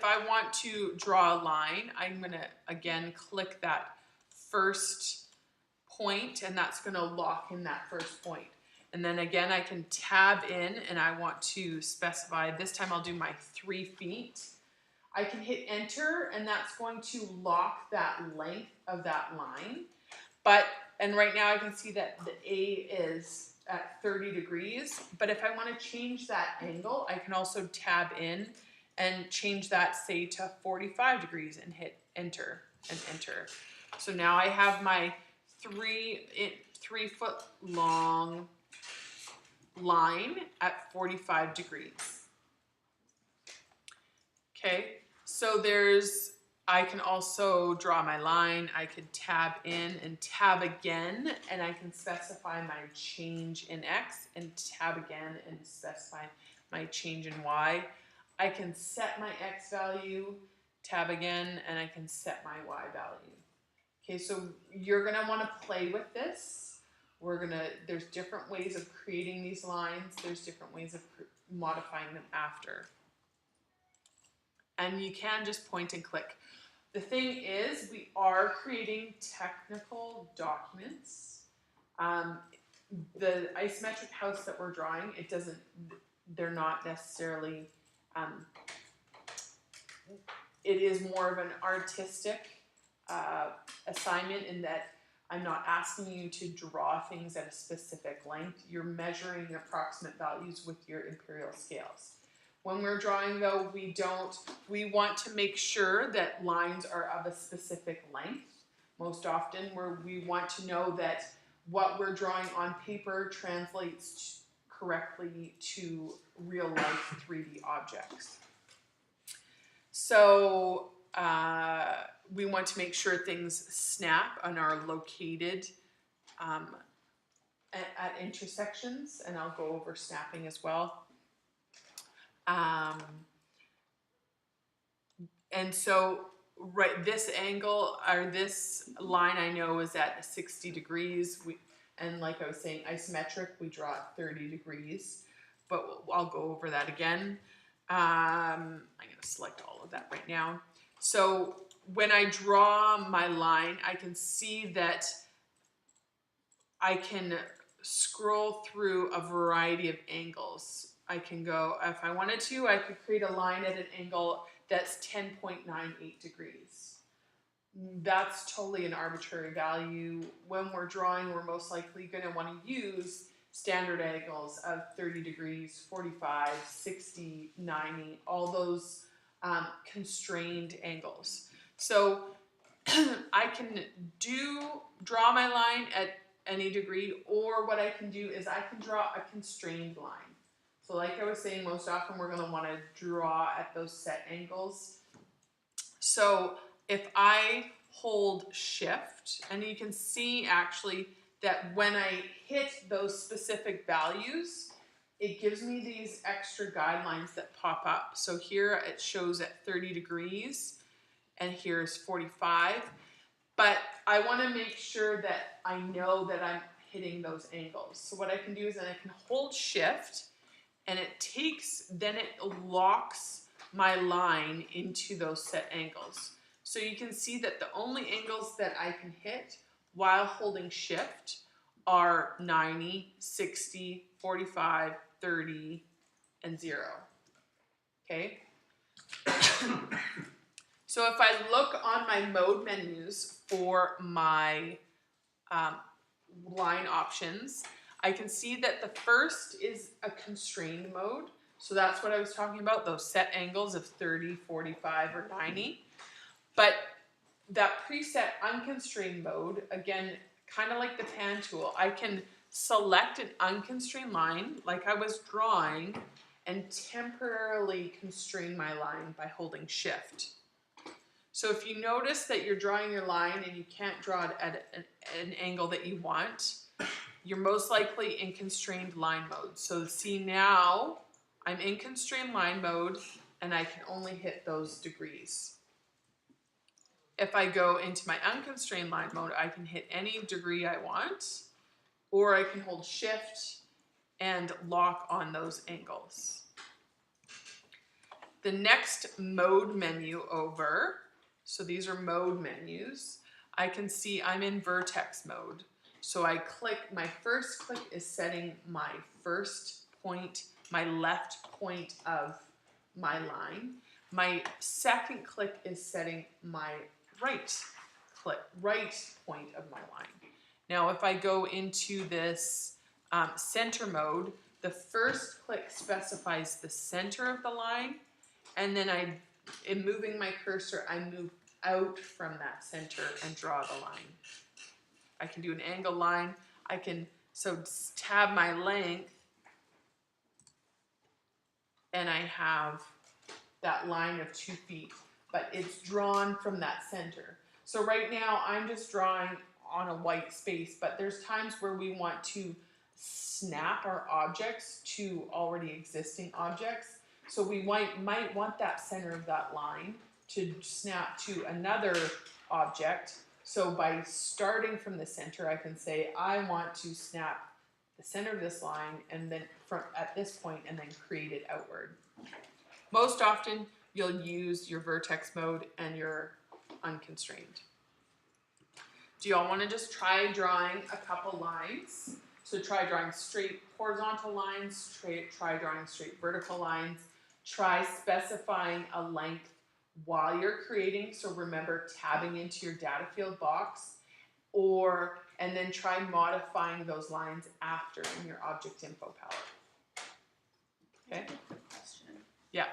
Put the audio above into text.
if I want to draw a line, I'm gonna again click that first point, and that's gonna lock in that first point. And then again, I can tab in, and I want to specify, this time I'll do my 3 feet. I can hit enter, and that's going to lock that length of that line. And right now I can see that the A is at 30 degrees, but if I want to change that angle, I can also tab in and change that, say, to 45 degrees and hit enter and enter. So now I have my 3 foot long line at 45 degrees. Okay, so I can also draw my line. I could tab in and tab again, and I can specify my change in X, and tab again and specify my change in Y. I can set my X value, tab again, and I can set my Y value. Okay, so you're gonna wanna play with this. There's different ways of creating these lines. There's different ways of modifying them after. And you can just point and click. The thing is, we are creating technical documents. The isometric house that we're drawing, they're not necessarily, it is more of an artistic assignment in that I'm not asking you to draw things at a specific length. You're measuring approximate values with your imperial scales. When we're drawing though, we want to make sure that lines are of a specific length. Most often we want to know that what we're drawing on paper translates correctly to real life 3D objects. So we want to make sure things snap and are located at intersections, and I'll go over snapping as well. And so this angle, or this line, I know is at 60 degrees. And like I was saying, isometric, we draw at 30 degrees, but I'll go over that again. I'm gonna select all of that right now. So when I draw my line, I can see that I can scroll through a variety of angles. I can go, if I wanted to, I could create a line at an angle that's 10.98 degrees. That's totally an arbitrary value. When we're drawing, we're most likely going to want to use standard angles of 30 degrees, 45, 60, 90, all those constrained angles. So I can draw my line at any degree, or what I can do is I can draw a constrained line. So like I was saying, most often we're going to want to draw at those set angles. So if I hold shift, and you can see actually that when I hit those specific values, it gives me these extra guidelines that pop up. So here it shows at 30 degrees, and here's 45. But I want to make sure that I know that I'm hitting those angles. So what I can do is then I can hold shift, and then it locks my line into those set angles. So you can see that the only angles that I can hit while holding shift are 90, 60, 45, 30, and 0. Okay? So if I look on my mode menus for my line options, I can see that the first is a constrained mode. So that's what I was talking about, those set angles of 30, 45, or 90. But that preset unconstrained mode, again, kind of like the pan tool, I can select an unconstrained line like I was drawing and temporarily constrain my line by holding shift. So if you notice that you're drawing your line and you can't draw it at an angle that you want, you're most likely in constrained line mode. So see, now I'm in constrained line mode and I can only hit those degrees. If I go into my unconstrained line mode, I can hit any degree I want, or I can hold shift and lock on those angles. The next mode menu over, so these are mode menus, I can see I'm in vertex mode. So I click, my first click is setting my first point, my left point of my line. My second click is setting my right point of my line. Now if I go into this center mode, the first click specifies the center of the line, and then in moving my cursor, I move out from that center and draw the line. I can do an angle line. I can tab my length, and I have that line of 2 feet, but it's drawn from that center. So right now I'm just drawing on a white space, but there's times where we want to snap our objects to already existing objects. So we might want that center of that line to snap to another object. So by starting from the center, I can say I want to snap the center of this line and then at this point and then create it outward. Most often you'll use your vertex mode and your unconstrained. Do y'all want to just try drawing a couple lines? So try drawing straight horizontal lines, try drawing straight vertical lines, try specifying a length while you're creating, so remember tabbing into your data field box, and then try modifying those lines after in your object info palette. Okay? Question. Yeah.